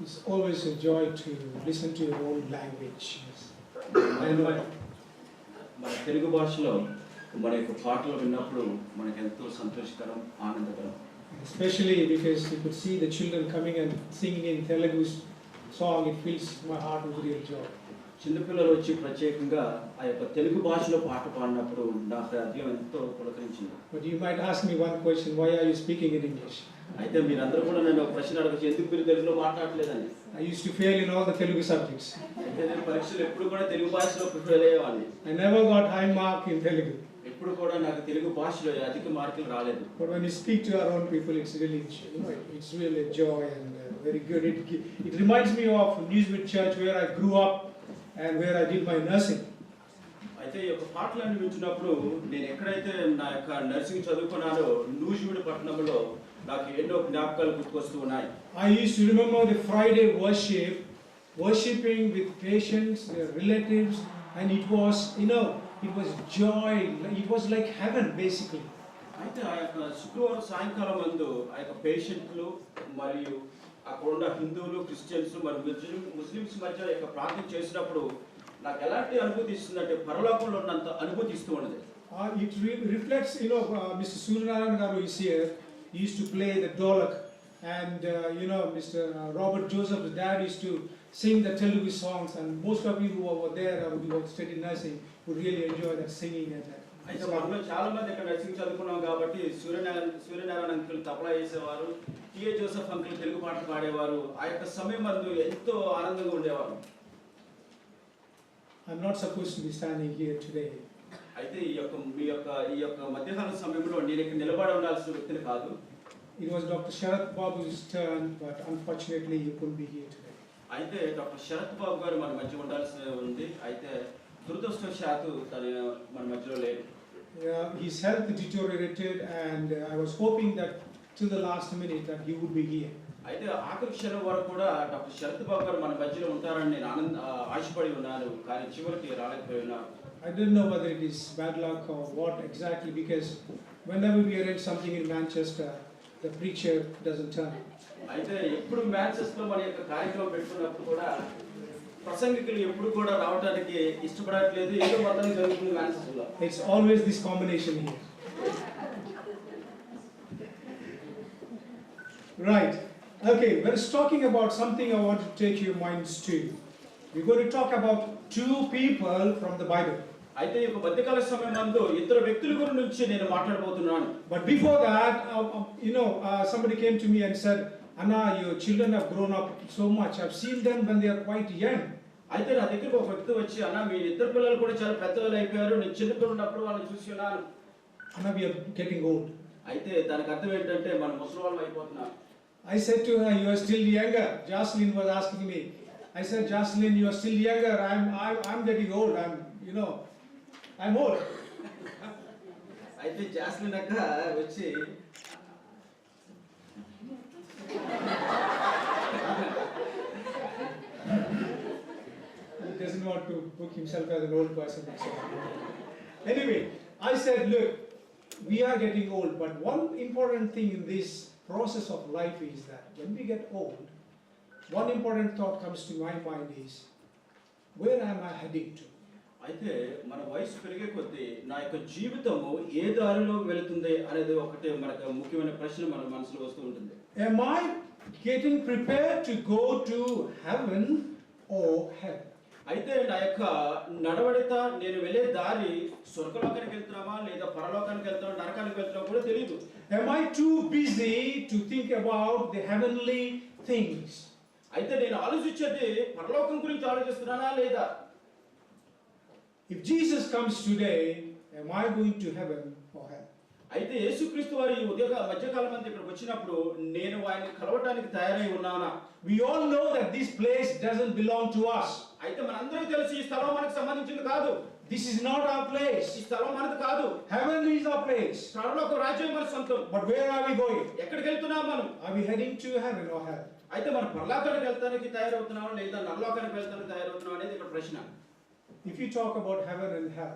It's always a joy to listen to your own language. And మన తెలుగు భాషలో మన యొక్క పాటలు విన్నప్పుడు మనకు ఎంతో సంతోషకరం, ఆనందకరం. Especially because you could see the children coming and singing in Telugu song, it fills my heart with real joy. చిన్నపిల్లలు వచ్చి ప్రత్యేకంగా ఆ యొక్క తెలుగు భాషలో పాట పాడినప్పుడు నా హృదయం ఎంతో పులకరించింది. But you might ask me one question, why are you speaking in English? అయితే మీరందరూ కూడా నన్ను ఒక ప్రశ్న అడగచ్చు, ఎందుకు మీరు తెలుగులో మాట్లాడలేదని. I used to fail in all the Telugu subjects. అయితే నేను పరీక్షలు ఎప్పుడు కూడా తెలుగు భాషలో prepare అయ్యేవాడిని. I never got high mark in Telugu. ఎప్పుడు కూడా నాకు తెలుగు భాషలో అధిక మార్కులు రాలేదు. But when you speak to our own people, it's really, it's really a joy and very good. It reminds me of Newswood Church where I grew up and where I did my nursing. అయితే ఈ యొక్క పాటలన్నీ వింటున్నప్పుడు నేను ఎక్కడైతే నా యొక్క nursing చదువుకున్నానో Nuzvid పట్టణంలో నాకు ఎన్నో జ్ఞాపకాలు గుర్తుకొస్తూ ఉన్నాయి. I used to remember the Friday worshiping with patients, their relatives, and it was, it was joy. It was like heaven basically. అయితే ఆ యొక్క శుక్రవారం సాయంకాలం మందు ఆ యొక్క పేషెంట్లు మరియు అక్కడ ఉన్న హిందువులు, క్రిస్టియన్స్ మరియు ముస్లిమ్స్ మధ్య యొక్క ప్రార్థన చేసినప్పుడు నాకు ఎలాంటి అనుభూతి ఇస్తుందంటే పరలోకంలో ఉన్నంత అనుభూతి ఇస్తూ ఉన్నది. It reflects, Mr. Suryanarayan Garu is here. He used to play the dolak, and Mr. Robert Joseph's dad used to sing the Telugu songs, and most of you who were there or who were studying nursing would really enjoy that singing and that. అయితే మనలో చాలా మంది ఇక్కడ nursing చదువుకున్నాం కాబట్టి Suryanarayana uncle tabla వేసేవారు, TA Joseph uncle Telugu పాటలు పాడేవారు. ఆ యొక్క సమయం మందు ఎంతో ఆనందంగా ఉండేవారు. I'm not supposed to be standing here today. అయితే ఈ యొక్క మధ్యాహ్న సమయంలో నేను ఇక్కడ నిలబడి ఉండాల్సిన వ్యక్తిని కాదు. It was Dr. Sharath Babu's turn, but unfortunately he couldn't be here today. అయితే డాక్టర్ శరత్ బాబు గారు మన మధ్య ఉండాల్సి ఉంది. అయితే దురదృష్టవశాత్తు తను మన మధ్యలో లేరు. His health deteriorated, and I was hoping that till the last minute that he would be here. అయితే ఆఖరి క్షణం వరకు కూడా డాక్టర్ శరత్ బాబు గారు మన మధ్యలో ఉంటారని నేను ఆశపడి ఉన్నాను, కానీ చివరికి రాలేకపోయి ఉన్నారు. I didn't know whether it is bad luck or what exactly, because whenever we arrange something in Manchester, the preacher doesn't turn. అయితే ఎప్పుడు మ్యాన్చెస్టర్లో మన యొక్క కార్యక్రమం పెట్టుకున్నప్పుడు కూడా ప్రసంగికులు ఎప్పుడు కూడా రావడానికి ఇష్టపడట్లేదు, ఏదో మొత్తం జరుగుతుంది మ్యాన్చెస్టర్లో. It's always this combination here. Right. Okay, we're talking about something I want to take your minds to. We're going to talk about two people from the Bible. అయితే ఈ మధ్యకాల సమయం నందు ఇద్దరు వ్యక్తుల గురించి నేను మాట్లాడబోతున్నాను. But before that, somebody came to me and said, Anna, your children have grown up so much. I've seen them when they are quite young. అయితే నా దగ్గరికి ఒక వ్యక్తి వచ్చి, అన్న మీ ఇద్దరు పిల్లలు కూడా చాలా పెద్దవాళ్ళు అయిపోయారు, నేను చిన్నపిల్లలు ఉన్నప్పుడు వాళ్ళని చూసి ఉన్నాను. Anna, we are getting old. అయితే దానికి అర్థం ఏంటంటే మనం ముసలి వాళ్ళం అయిపోతున్నాం. I said to her, you are still younger. Jocelyn was asking me. I said, Jocelyn, you are still younger. I'm getting old. I'm old. అయితే జాస్మిన్ అక్క వచ్చి he doesn't want to book himself as an old person. Anyway, I said, look, we are getting old, but one important thing in this process of life is that when we get old, one important thought comes to my mind is, where am I heading to? అయితే మన వయసు పెరిగే కొద్దీ నా యొక్క జీవితము ఏ దారిలో వెళుతుంది అనేది ఒకటే మనకు ముఖ్యమైన ప్రశ్న మన మనసులో వస్తూ ఉంటుంది. Am I getting prepared to go to heaven or hell? అయితే నా యొక్క నడవడిత నేను వెళ్ళే దారి స్వర్గలోకానికి వెళ్తున్నామా లేదా పరలోకానికి వెళ్తున్నామా నరకానికి వెళ్తున్నామా కూడా తెలియదు. Am I too busy to think about the heavenly things? అయితే నేను ఆలోచించేది పరలోకం గురించి ఆలోచిస్తున్నానా లేదా? If Jesus comes today, am I going to heaven or hell? అయితే యేసుక్రీస్తు వారి మధ్యకాలం అంతా ఇక్కడికి వచ్చినప్పుడు నేను ఆయన్ని కలవటానికి తయారై ఉన్నానా? We all know that this place doesn't belong to us. అయితే మనందరికీ తెలుసు ఈ స్థలం మనకు సంబంధించింది కాదు. This is not our place. ఈ స్థలం మనది కాదు. Heaven is our place. పరలోక రాజ్యం మన సొంతం. But where are we going? ఎక్కడికి వెళ్తున్నాం మనం? Are we heading to heaven or hell? అయితే మనం పరలోకానికి వెళ్తానికి తయారవుతున్నామా లేదా నరలోకానికి వెళ్తానికి తయారవుతున్నామా అనేది ఇక్కడ ప్రశ్న. If you talk about heaven and hell,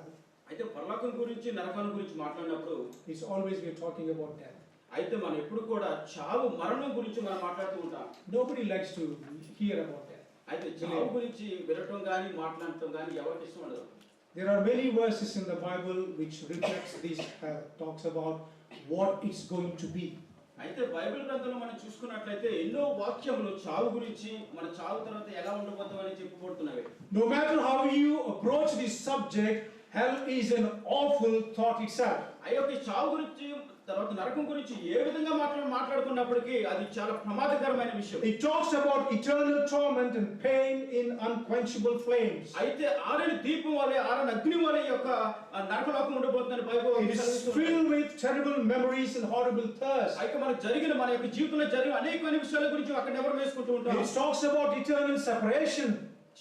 అయితే పరలోకం గురించి నరకం గురించి మాట్లాడినప్పుడు it's always we're talking about death. అయితే మనం ఎప్పుడు కూడా చావు మరణం గురించి మనం మాట్లాడుతూ ఉంటాం. Nobody likes to hear about that. అయితే చావు గురించి వినటం కానీ మాట్లాడటం కానీ ఎవరికి ఇష్టం ఉండదు. There are many verses in the Bible which reflects this, talks about what it's going to be. అయితే బైబిల్ గ్రంథంలో మనం చూసుకున్నట్లయితే ఎన్నో వాక్యములు చావు గురించి, మన చావు తర్వాత ఎలా ఉండబోతామని చెప్పబడుతున్నవి. No matter how you approach this subject, hell is an awful thought itself. అయ్యోకి చావు గురించి తర్వాత నరకం గురించి ఏ విధంగా మాట్లాడుకున్నప్పటికీ అది చాలా ప్రమాదకరమైన విషయం. It talks about eternal torment and pain in unquenchable flames. అయితే ఆరని దీపం వలె ఆరని అగ్ని వలె యొక్క నరకలోకం ఉండబోతుందని Bible It is filled with terrible memories and horrible thirst. అయితే మన యొక్క జీవితంలో జరిగిన అనేకమైన విషయాల గురించి అక్కడ ఎవరు వేసుకుంటూ ఉంటాం. It talks about eternal separation.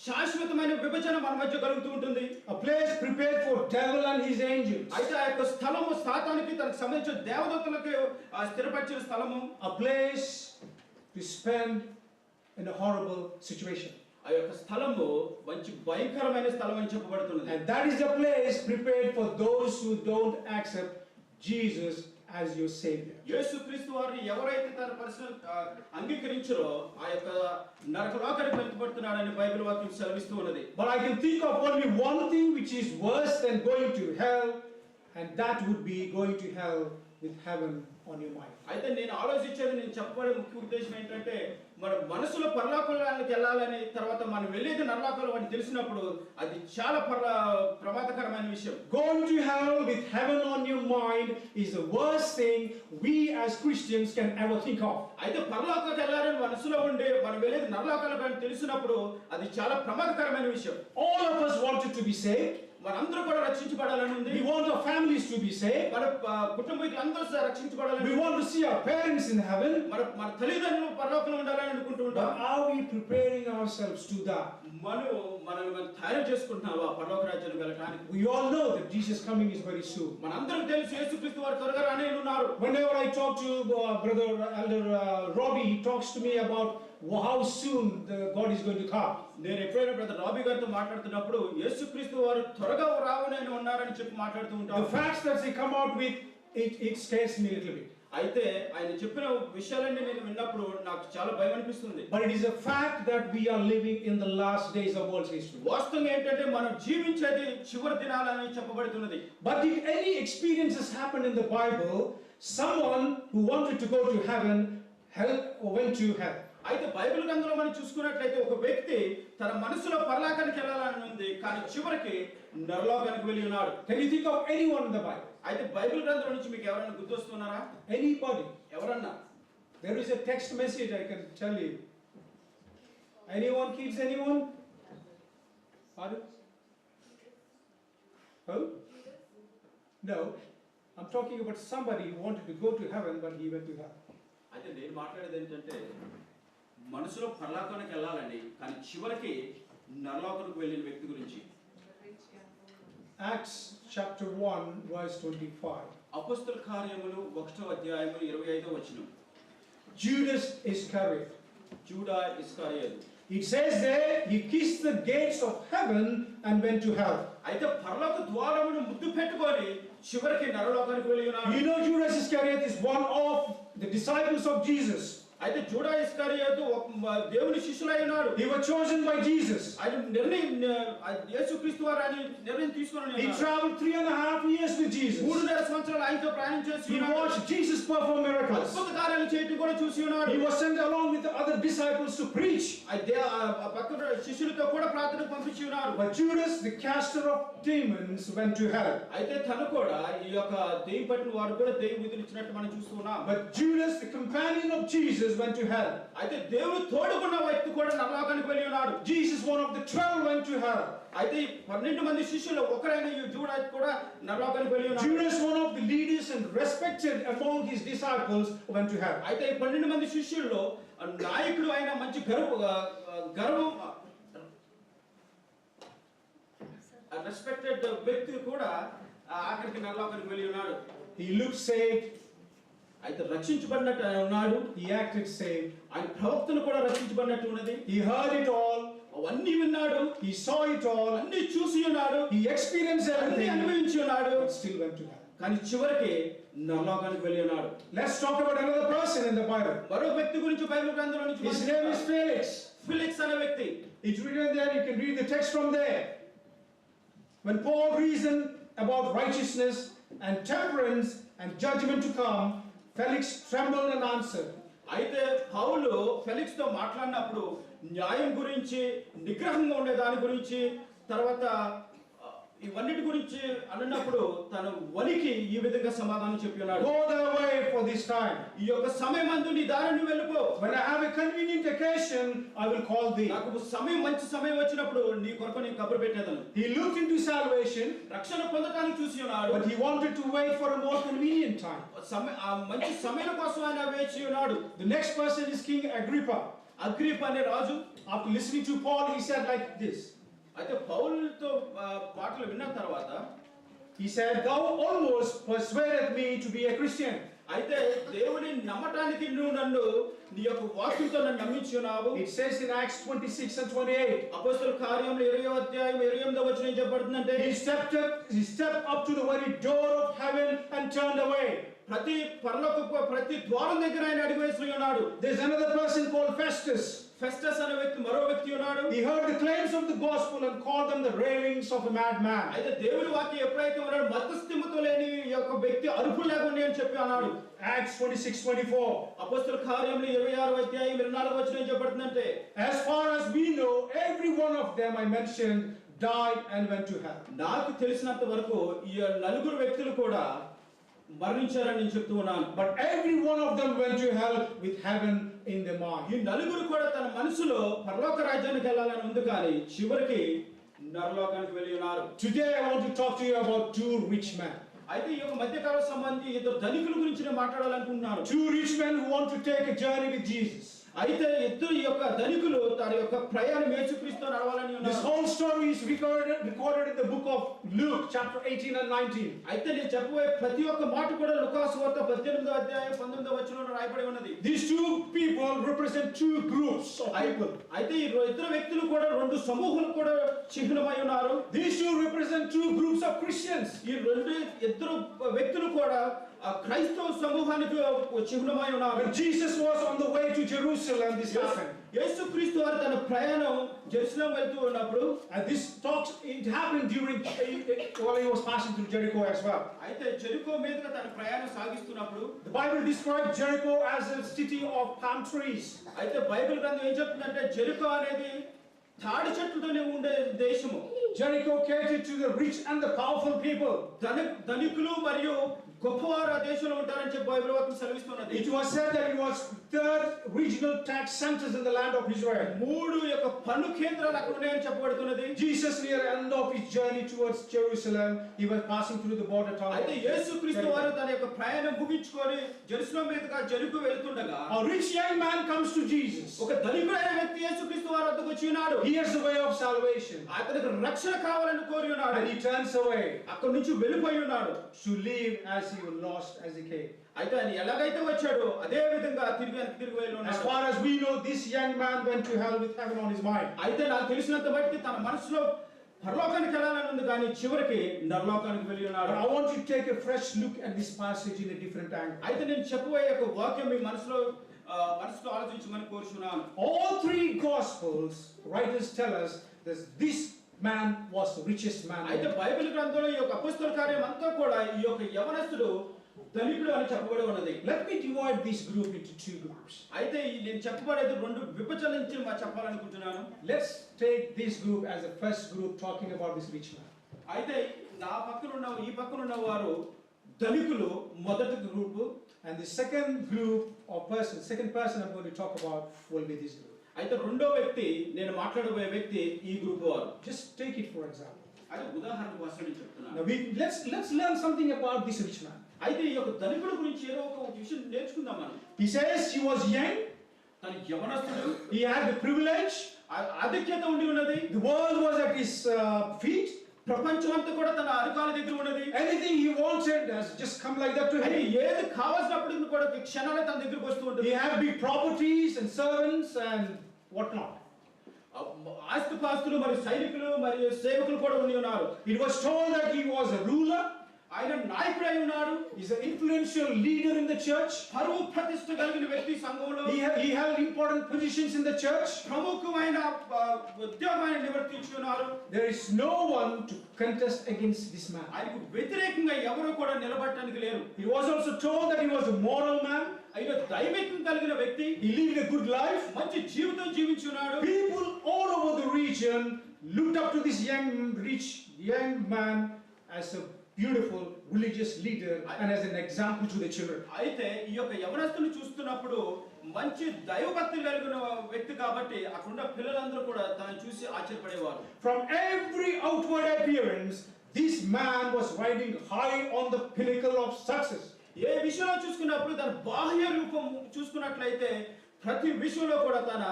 శాశ్వతమైన విభజన మన మధ్య కలుగుతూ ఉంటుంది. A place prepared for devil and his angels. అయితే ఆ యొక్క స్థలము సాతానుకి తనకు సంబంధించిన దేవదూతలకు స్థిరపరిచిన స్థలము. A place to spend in a horrible situation. ఆ యొక్క స్థలము మంచి భయంకరమైన స్థలం అని చెప్పబడుతున్నది. And that is the place prepared for those who don't accept Jesus as your savior. యేసుక్రీస్తు వారిని ఎవరైతే తన పర్సనల్ అంగీకరించారో ఆ యొక్క నరకలోకానికి వెళ్తుపడుతున్నాడని బైబిల్ వాక్యం సెలవిస్తూ ఉన్నది. But I can think of only one thing which is worse than going to hell, and that would be going to hell with heaven on your mind. అయితే నేను ఆలోచించేది, నేను చెప్పబడే ముఖ్య ఉద్దేశం ఏంటంటే మన మనసులో పరలోకానికి వెళ్ళాలని, తర్వాత మనం వెళ్ళేది నరలోకాలు అని తెలిసినప్పుడు అది చాలా ప్రమాదకరమైన విషయం. Going to hell with heaven on your mind is the worst thing we as Christians can ever think of. అయితే పరలోకానికి వెళ్ళాలని మనసులో ఉండి మనం వెళ్ళేది నరలోకాలు అని తెలిసినప్పుడు అది చాలా ప్రమాదకరమైన విషయం. All of us wanted to be saved. మనందరూ కూడా రక్షించబడాలని ఉంది. We want our families to be saved. మన కుటుంబీకులందరూ రక్షించబడాలని. We want to see our parents in heaven. మన తల్లిదండ్రులు పరలోకంలో ఉండాలని అనుకుంటూ ఉంటాం. But are we preparing ourselves to that? మనం తయారు చేసుకుంటున్నావా పరలోక రాజ్యానికి వెళ్ళడానికి? We all know that Jesus coming is very soon. మనందరం తెలుసు యేసుక్రీస్తు వారు త్వరగా రానే ఉన్నారు. Whenever I talk to brother elder Robbie, he talks to me about how soon God is going to come. నేను ఎప్పుడైనా బ్రదర్ రాబీ గారితో మాట్లాడుతున్నప్పుడు యేసుక్రీస్తు వారు త్వరగా రావని ఉన్నారని చెప్పి మాట్లాడుతూ ఉంటారు. The facts that they come out with, it scares me a little bit. అయితే ఆయన చెప్పిన విషయాలన్నీ నేను విన్నప్పుడు నాకు చాలా భయం అనిపిస్తుంది. But it is a fact that we are living in the last days of world's history. వాస్తవం ఏంటంటే మనం జీవించేది చివరి దినాలని చెప్పబడుతున్నది. But if any experiences happen in the Bible, someone who wanted to go to heaven went to hell. అయితే Bible గ్రంథంలో మనం చూసుకున్నట్లయితే ఒక వ్యక్తి తన మనసులో పరలోకానికి వెళ్ళాలని ఉంది, కానీ చివరికి నరలోకానికి వెళ్ళి ఉన్నాడు. Can you think of anyone in the Bible? అయితే బైబిల్ గ్రంథం నుంచి మీకు ఎవరైనా గుర్తొస్తున్నారా? Anybody? ఎవరన్నా? There is a text message I can tell you. Anyone kids? Anyone? Pardon? Who? No. I'm talking about somebody who wanted to go to heaven, but he went to hell. అయితే నేను మాట్లాడేది ఏంటంటే మనసులో పరలోకానికి వెళ్ళాలని కానీ చివరికి నరలోకానికి వెళ్ళిన వ్యక్తి గురించి. Acts chapter 1 verse 25. అపొస్తల కార్యములు 1వ అధ్యాయము 25వ వచనం. Judas Iscariot. జూడా ఇస్కరియోతు. It says there he kissed the gates of heaven and went to hell. అయితే పరలోక ద్వారమును ముద్దు పెట్టుకొని చివరికి నరలోకానికి వెళ్ళి ఉన్నాడు. You know Judas Iscariot is one of the disciples of Jesus. అయితే జూడా ఇస్కరియోతు దేవుని శిష్యులై ఉన్నాడు. He was chosen by Jesus. ఆయన యేసుక్రీస్తు వారు ఆయన నిర్ణయం తీసుకున్నాడు. He traveled 3.5 years with Jesus. 3.5 సంవత్సరాలు ఆయనతో ప్రయాణం చేసి He watched Jesus perform miracles. అద్భుత కార్యాలు చేయడం కూడా చూసి ఉన్నాడు. He was sent along with the other disciples to preach. అయితే పక్కన శిష్యులతో కూడా ప్రార్థనకు పంపించి ఉన్నారు. But Judas, the caster of demons, went to hell. అయితే తను కూడా ఈ యొక్క దెయ్యం పట్టిన వారు కూడా దెయ్యం విదిలించినట్టు మనం చూస్తున్నాం. But Judas, the companion of Jesus, went to hell. అయితే దేవుడు తోడుకున్న వ్యక్తి కూడా నరలోకానికి వెళ్ళి ఉన్నాడు. Jesus, one of the 12, went to hell. అయితే 12 మంది శిష్యులు ఒకరైన ఈ జూడా కూడా నరలోకానికి వెళ్ళి ఉన్నాడు. Judas, one of the leaders and respected among his disciples, went to hell. అయితే ఈ 12 మంది శిష్యుల్లో నాయకుడు అయిన మంచి గర్వం రెస్పెక్టెడ్ వ్యక్తి కూడా ఆఖరికి నరలోకానికి వెళ్ళి ఉన్నాడు. He looked saved. అయితే రక్షించబడినట్టు ఉన్నాడు. He acted saved. ఆయన ప్రవక్తను కూడా రక్షించబడినట్టు ఉన్నది. He heard it all. అవన్నీ విన్నాడు. He saw it all. అన్ని చూసి ఉన్నాడు. He experienced everything. అనుభవించి ఉన్నాడు. But still went to hell. కానీ చివరికి నరలోకానికి వెళ్ళి ఉన్నాడు. Let's talk about another person in the Bible. మరో వ్యక్తి గురించి బైబిల్ గ్రంథంలో నుంచి His name is Felix. Felix అనే వ్యక్తి. It's written there, you can read the text from there. When Paul reasoned about righteousness and temperance and judgment to come, Felix trembled and answered. అయితే పౌలు Felix తో మాట్లాడినప్పుడు న్యాయం గురించి, నిగ్రహంగా ఉండే దాని గురించి, తర్వాత ఇవన్నిటి గురించి అన్నప్పుడు తను వనికి ఈ విధంగా సమాధానం చెప్పి ఉన్నాడు. Go thy way for this time. ఈ యొక్క సమయమందు నీ దారిని వెళ్ళిపో. When I have a convenient occasion, I will call thee. నాకు సమయం, మంచి సమయం వచ్చినప్పుడు నీ కొరకు నేను కబురు పెట్టేదను. He looked into salvation, రక్షణ పొందడానికి చూసి ఉన్నాడు. but he wanted to wait for a more convenient time. మంచి సమయం కోసం ఆయన వేచి ఉన్నాడు. The next person is King Agrippa. Agrippa అనే రాజు. After listening to Paul, he said like this. అయితే పౌలుతో మాటలు విన్న తర్వాత he said, thou almost persuaded me to be a Christian. అయితే దేవుని నమ్మటానికి నువ్వు నన్ను నీ యొక్క వాక్యంతో నన్ను నమ్మించి ఉన్నావు. It says in Acts 26 and 28. అపోస్తలుల కార్యములు 20వ అధ్యాయం 28వ వచనం ఏం చెప్పబడుతుందంటే, he stepped up to the very door of heaven and turned away. ప్రతి పరలోకపు ప్రతి ద్వారం దగ్గర ఆయన అడుగు వేసి ఉన్నాడు. There's another person called Festus. Festus అనే వ్యక్తి, మరో వ్యక్తి ఉన్నాడు. He heard the claims of the gospel and called them the ravings of a madman. అయితే దేవుని వాక్యం ఎప్పుడైతే ఉన్నాడు, మతస్థిమితం లేని ఈ యొక్క వ్యక్తి అరుపులు లేకుండా అని చెప్పి అన్నాడు. Acts 26:24. అపోస్తలుల కార్యములు 26వ అధ్యాయం 24వ వచనం ఏం చెప్పబడుతుందంటే, as far as we know, every one of them I mentioned died and went to hell. నాకు తెలిసినంత వరకు ఈ నలుగురు వ్యక్తులు కూడా మరణించారని నేను చెప్తూ ఉన్నాను. But every one of them went to hell with heaven in their mind. ఈ నలుగురు కూడా తన మనసులో పరలోక రాజ్యానికి వెళ్ళాలని ఉంది, కానీ చివరికి నరలోకానికి వెళ్ళి ఉన్నారు. Today I want to talk to you about two rich men. అయితే ఈ యొక్క మధ్యకాల సంబంధి ఇద్దరు ధనికుల గురించి నేను మాట్లాడాలనుకుంటున్నాను. Two rich men who want to take a journey with Jesus. అయితే ఇద్దరు ఈ యొక్క ధనికులు తన యొక్క ప్రయాణం యేసుక్రీస్తుతో నడవాలని ఉన్నారు. This whole story is recorded in the book of Luke chapter 18 and 19. అయితే నేను చెప్పబోయే ప్రతి ఒక్క మాట కూడా లూకా సువార్త 18వ అధ్యాయం 19వ వచనంలో రాయబడి ఉన్నది. These two people represent two groups of people. అయితే ఈ ఇద్దరు వ్యక్తులు కూడా రెండు సమూహాలు కూడా చిహ్నమై ఉన్నారు. These two represent two groups of Christians. ఈ ఇద్దరు వ్యక్తులు కూడా క్రైస్తవ సమూహానికి చిహ్నమై ఉన్నారు. When Jesus was on the way to Jerusalem, this happened. యేసుక్రీస్తు వారు తన ప్రయాణం జెరూసలేం వెళ్తూ ఉన్నప్పుడు, and this talks, it happened during while he was passing through Jericho as well. అయితే జెరికో మీదుగా తన ప్రయాణం సాగిస్తున్నప్పుడు, the Bible describes Jericho as a city of palm trees. అయితే బైబిల్ గ్రంథం ఏం చెప్తుందంటే జెరికో అనేది తాడి చెట్లతోనే ఉండే దేశము. Jericho catered to the rich and the powerful people. ధనికులు మరియు గొప్పవారు ఆ దేశంలో ఉంటారని చెప్పి బైబిల్ వాక్యం సెలవిస్తున్నది. It was said that it was third regional tax centers in the land of Israel. మూడు యొక్క పన్ను కేంద్రాలు అక్కడ ఉన్నాయని చెప్పబడుతున్నది. Jesus near the end of his journey towards Jerusalem, he was passing through the border town. అయితే యేసుక్రీస్తు వారు తన యొక్క ప్రయాణం ముగించుకొని జెరూసలేం మీదుగా జెరికో వెళ్తుండగా, a rich young man comes to Jesus. ఒక ధనికుడైన వ్యక్తి యేసుక్రీస్తు వారి వద్దకు వచ్చి ఉన్నాడు. He has the way of salvation. అతనికి రక్షణ కావాలని కోరి ఉన్నాడు. And he turns away అక్కడి నుంచి వెళ్ళిపోయి ఉన్నాడు. to live as he was lost as he came. అయితే ఆయన ఎలాగైతే వచ్చాడో అదే విధంగా తిరిగి వెళ్ళి ఉన్నాడు. As far as we know, this young man went to hell with heaven on his mind. అయితే నాకు తెలిసినంత బట్టి తన మనసులో పరలోకానికి వెళ్ళాలని ఉంది, కానీ చివరికి నరలోకానికి వెళ్ళి ఉన్నాడు. But I want you to take a fresh look at this passage in a different angle. అయితే నేను చెప్పబోయే ఒక వాక్యం మీ మనసులో ఆలోచించమని కోరుచున్నాను. All three gospels writers tell us that this man was the richest man. అయితే బైబిల్ గ్రంథంలో ఈ యొక్క అపోస్తలుల కార్యం అంతా కూడా ఈ యొక్క యవనస్తుడు ధనికుడు అని చెప్పబడి ఉన్నది. Let me divide this group into two groups. అయితే నేను చెప్పబడేది రెండు విభజించి చెప్పాలనుకుంటున్నాను. Let's take this group as the first group, talking about this rich man. అయితే నా ఈ పక్కన ఉన్న వారు ధనికులు మొదటి group, and the second person I'm going to talk about will be this group. అయితే రెండో వ్యక్తి, నేను మాట్లాడబోయే వ్యక్తి ఈ గ్రూప్ వారు. Just take it for example. అది ఉదాహరణ కోసం నేను చెప్తున్నాను. Now let's learn something about this rich man. అయితే ఈ యొక్క ధనికుడు గురించి ఏదో ఒక విషయం నేర్చుకుందాం మనం. He says he was young, తన యవనస్తుడు, he had the privilege, ఆధిక్యత ఉండి ఉన్నది, the world was at his feet, ప్రపంచం అంతా కూడా తన అరికాల దగ్గర ఉన్నది. anything he wanted has just come like that to him. ఏది కావాల్సినప్పుడు కూడా క్షణాలే తన దగ్గరికి వస్తూ ఉంటుంది. He had big properties and servants and whatnot. ఆస్తిపాస్తులు మరియు సైనికులు మరియు సేవకులు కూడా ఉండి ఉన్నారు. It was told that he was a ruler. ఆయన నాయకుడై ఉన్నాడు. He's an influential leader in the church. పరువు ప్రతిష్ఠ కలిగిన వ్యక్తి సంఘంలో. He held important positions in the church. ప్రముఖమైన ఉద్యోగాన్ని నిర్వర్తించున్నారు. There is no one to contest against this man. ఆయనకు వ్యతిరేకంగా ఎవరు కూడా నిలబడటానికి లేరు. He was also told that he was a moral man. ఆయన దైవికం కలిగిన వ్యక్తి. He lived a good life. మంచి జీవితం జీవించున్నాడు. People all over the region looked up to this young man as a beautiful religious leader and as an example to the children. అయితే ఈ యొక్క యవనస్తుని చూస్తున్నప్పుడు మంచి దైవభక్తి కలిగిన వ్యక్తి కాబట్టి అక్కడ పిల్లలందరూ కూడా తనని చూసి ఆశ్చర్యపడేవారు. From every outward appearance, this man was riding high on the pinnacle of success. ఏ విషయంలో చూసుకున్నప్పుడు తన బాహ్య రూపం చూసుకున్నట్లయితే ప్రతి విషయంలో కూడా తన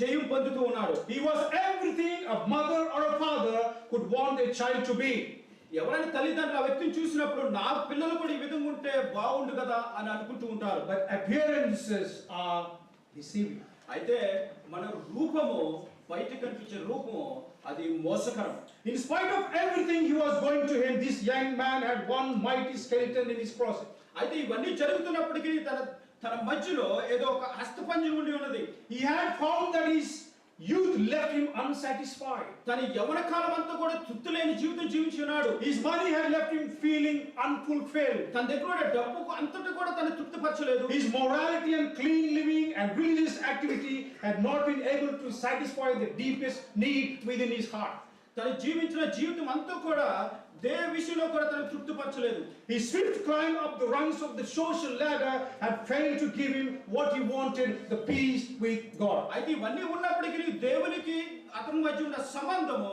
జయం పొందుతూ ఉన్నాడు. He was everything a mother or a father could want their child to be. ఎవరైనా తల్లిదండ్రులు ఆ వ్యక్తిని చూసినప్పుడు నా పిల్లలు కూడా ఈ విధంగా ఉంటే బాగుండు కదా అని అనుకుంటూ ఉంటారు. But appearances are deceiving. అయితే మన రూపము బయట కనిపించే రూపము అది మోసకరం. In spite of everything he was going to him, this young man had one mighty skeleton in his closet. అయితే ఇవన్నీ జరుగుతున్నప్పటికీ తన మధ్యలో ఏదో ఒక హస్తపంజరం ఉండి ఉన్నది. He had found that his youth left him unsatisfied. తన యవ్వన కాలం అంతా కూడా తృప్తి లేని జీవితం జీవించి ఉన్నాడు. His money had left him feeling unfulfilled. తన దగ్గర ఉన్న డబ్బుకు అంతటా కూడా తన తృప్తిపరచలేదు. His morality and clean living and religious activity had not been able to satisfy the deepest need within his heart. తన జీవించిన జీవితం అంతా కూడా దేవ విషయంలో కూడా తన తృప్తిపరచలేదు. His swift climb up the rungs of the social ladder had failed to give him what he wanted, the peace with God. అయితే ఇవన్నీ ఉన్నప్పటికీ దేవునికి అతని మధ్య ఉన్న సంబంధము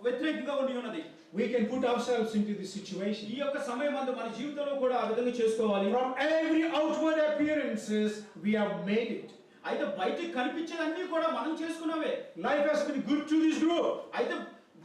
వ్యతిరేకంగా ఉండి ఉన్నది. We can put ourselves into this situation. ఈ యొక్క సమయం అందు మన జీవితంలో కూడా ఆ విధంగా చేసుకోవాలి. From every outward appearances we have made it. అయితే బయటికి కనిపించేదన్నీ కూడా మనం చేసుకున్నవే. Life has been good to this group. అయితే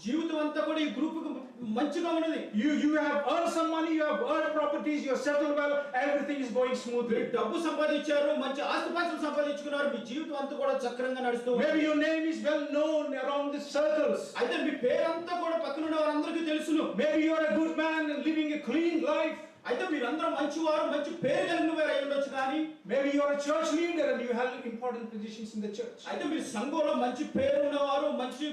జీవితం అంతా కూడా ఈ గ్రూప్ కు మంచిగా ఉన్నది. You have earned some money, you have earned properties, you are settled well, everything is going smoothly. డబ్బు సంపాదించారు, మంచి ఆస్తిపాస్తులు సంపాదించుకున్నారు, మీ జీవితం అంతా కూడా చక్రంగా నడుస్తుంది. Maybe your name is well known around the circles. అయితే మీ పేరు అంతా కూడా పక్కన ఉన్న వారందరికీ తెలుసును. Maybe you are a good man and living a clean life. అయితే మీరందరూ మంచివారు, మంచి పేరు కలిగిన వారు అయి ఉండొచ్చు. కానీ maybe you are a church leader and you held important positions in the church. అయితే మీరు సంఘంలో మంచి పేరు ఉన్నవారు, మంచి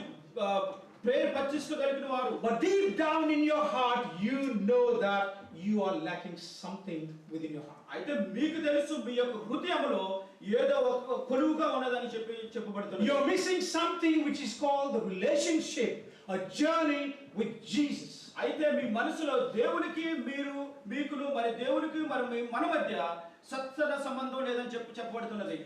ప్రేమ ప్రతిష్ఠ కలిగిన వారు. But deep down in your heart you know that you are lacking something within your heart. అయితే మీకు తెలుసు మీ యొక్క హృదయంలో ఏదో ఒక కొలువుగా ఉన్నదని చెప్పబడుతుంది. You are missing something which is called the relationship, a journey with Jesus. అయితే మీ మనసులో దేవునికి మీకును మరి దేవునికి మరి మన మధ్య సత్సర సంబంధం లేదని చెప్పబడుతున్నది.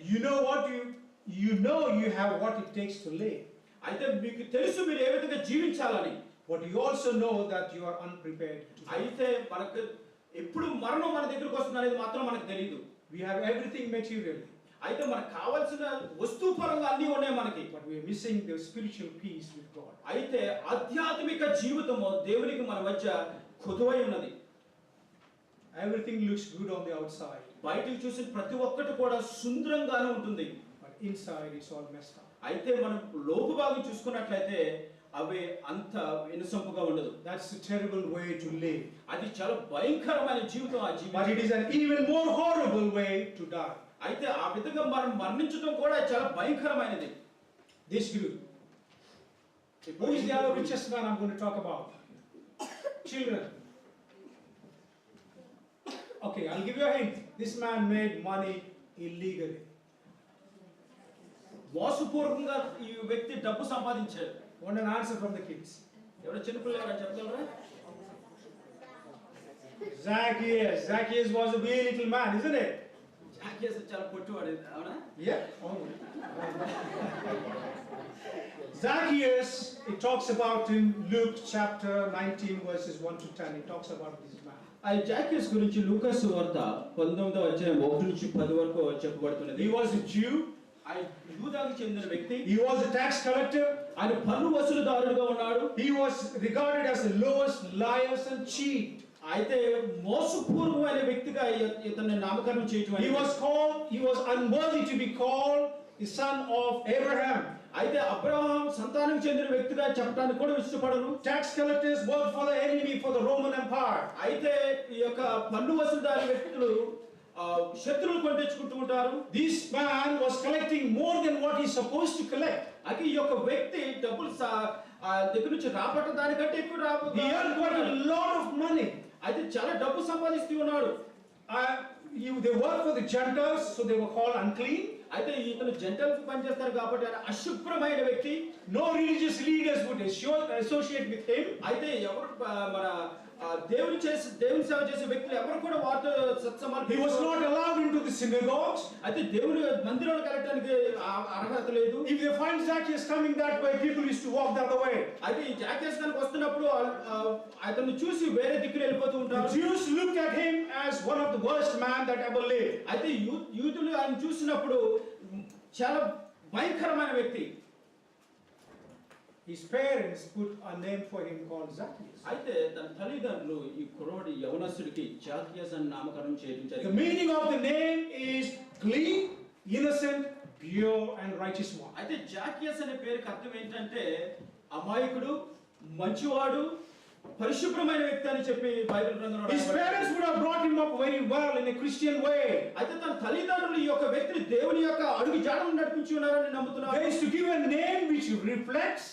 You have what it takes to live. అయితే మీకు తెలుసు మీరు ఏ విధంగా జీవించాలని. But you also know that you are unprepared. అయితే మనకు ఎప్పుడు మరణం మన దగ్గరికి వస్తుంది అనేది మాత్రం మనకు తెలియదు. We have everything materially. అయితే మనకు కావాల్సిన వస్తువు పరంగా అన్నీ ఉన్నాయి మనకి. But we are missing the spiritual peace with God. అయితే ఆధ్యాత్మిక జీవితము దేవునికి మన మధ్య కొదువై ఉన్నది. Everything looks good on the outside. బయటికి చూసిన ప్రతి ఒక్కటి కూడా సుందరంగానే ఉంటుంది. But inside it's all messed up. అయితే మనం లోపు భాగం చూసుకున్నట్లయితే అవి అంత వినసొంపుగా ఉండదు. That's a terrible way to live. అది చాలా భయంకరమైన జీవితం ఆ జీవితం. But it is an even more horrible way to die. అయితే ఆ విధంగా మనం మరణించడం కూడా చాలా భయంకరమైనది. This group. Who is the other richest man I'm going to talk about? Children. Okay, I'll give you a hint. This man made money illegally. మోసపూర్వకంగా ఈ వ్యక్తి డబ్బు సంపాదించాడు. Want an answer from the kids? ఎవరు చిన్నపిల్లలు ఎవరైనా చెప్తారా? Zaccheaus was a wee little man, isn't it? Zaccheaus చాలా పొట్టివాడు, అవునా? Yeah. Zaccheaus, it talks about in Luke chapter 19 verses 1 to 10. It talks about this man. ఆ జాకియస్ గురించి లూకా సువార్త 19వ అధ్యాయం 1 నుంచి 10 వరకు చెప్పబడుతున్నది. He was a Jew. ఆయన యూదాకు చెందిన వ్యక్తి. He was a tax collector. ఆయన పన్ను వసూలుదారుడుగా ఉన్నాడు. He was regarded as the lowest liars and cheat. అయితే మోసపూర్వమైన వ్యక్తిగా ఇతన్ని నామకరణం చేయటం. He was unworthy to be called the son of Abraham. అయితే అబ్రహాం సంతానం చెందిన వ్యక్తిగా చెప్పడానికి కూడా ఇష్టపడరు. Tax collectors worked for the enemy, for the Roman Empire. అయితే ఈ యొక్క పన్ను వసూలుదారు వ్యక్తులు శత్రువులు కొని తెచ్చుకుంటూ ఉంటారు. This man was collecting more than what he's supposed to collect. అయితే ఈ యొక్క వ్యక్తి డబ్బులు దగ్గర నుంచి రాబట్ట దానికంటే ఎక్కువ He earned quite a lot of money. అయితే చాలా డబ్బు సంపాదిస్తూ ఉన్నాడు. They worked for the Gentiles, so they were called unclean. అయితే ఇతను జంటల్స్ పనిచేస్తారు కాబట్టి ఆయన అశుభ్రమైన వ్యక్తి. No religious leaders would associate with him. అయితే ఎవరు మన దేవుని సేవ చేసే వ్యక్తులు ఎవరు కూడా వారితో సత్సంబంధం. He was not allowed into the synagogues. అయితే దేవుని మందిరానికి వెళ్ళడానికి అర్హత లేదు. If they find Zaccheaus coming that way, people used to walk the other way. అయితే ఈ జాకేస్ కనుక వస్తున్నప్పుడు అతన్ని చూసి వేరే దిక్కున వెళ్ళిపోతూ ఉంటారు. The Jews looked at him as one of the worst man that ever lived. అయితే యూదులు ఆయన చూసినప్పుడు చాలా భయంకరమైన వ్యక్తి. His parents put a name for him called Zaccheaus. అయితే తన తల్లిదండ్రులు ఈ కుర్రోడి యవనస్తుడికి జాకియస్ అని నామకరణం చేయడం జరిగింది. The meaning of the name is clean, innocent, pure and righteous one. అయితే జాకియస్ అనే పేరుకి అర్థం ఏంటంటే అమాయకుడు, మంచివాడు, పరిశుభ్రమైన వ్యక్తి అని చెప్పి బైబిల్ గ్రంథంలో. His parents would have brought him up very well in a Christian way. అయితే తన తల్లిదండ్రులు ఈ యొక్క వ్యక్తిని దేవుని యొక్క అడుగు జాడలను నడిపించి ఉన్నారని నమ్ముతున్నారు. They is to give a name which reflects